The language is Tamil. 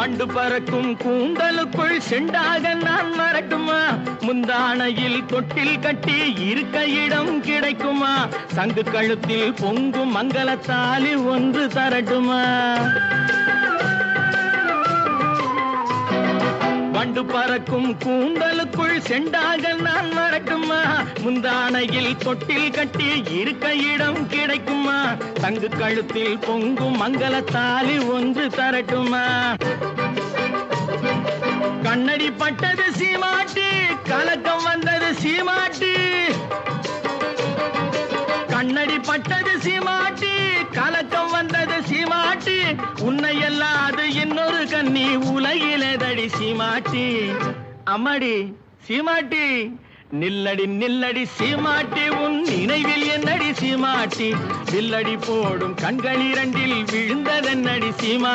வண்டு பறக்கும் கூந்தலுக்குள் செண்டாக நான் வரட்டுமா? முந்தானையில் தொட்டில் கட்டி இருக்க இடம் கிடைக்குமா? சங்கு கழுத்தில் பொங்கும் மங்களத்தாலி ஒன்று தரட்டுமா? வண்டு பறக்கும் கூந்தலுக்குள் செண்டாக நான் வரட்டுமா? முந்தானையில் தொட்டில் கட்டி இருக்க இடம் கிடைக்குமா? தங்கு கழுத்தில் பொங்கும் மங்களத்தாலி ஒன்று தரட்டுமா? கண்ணடி பட்டது சீமாட்டி, கலக்கம் வந்தது சீமாட்டி. கண்ணடி பட்டது சீமாட்டி, கலக்கம் வந்தது சீமாட்டி. உன்னை எல்லாது இன்னொரு கண்ணி உலகிலேதடி சீமாட்டி. அம்மாடி சீமாட்டி, நில்லடி நில்லடி சீமாட்டி, உன் நினைவில் என்னடி சீமாட்டி? வில்லடி போடும் கண்கள் இரண்டில் விழுந்ததென்னடி சீமா?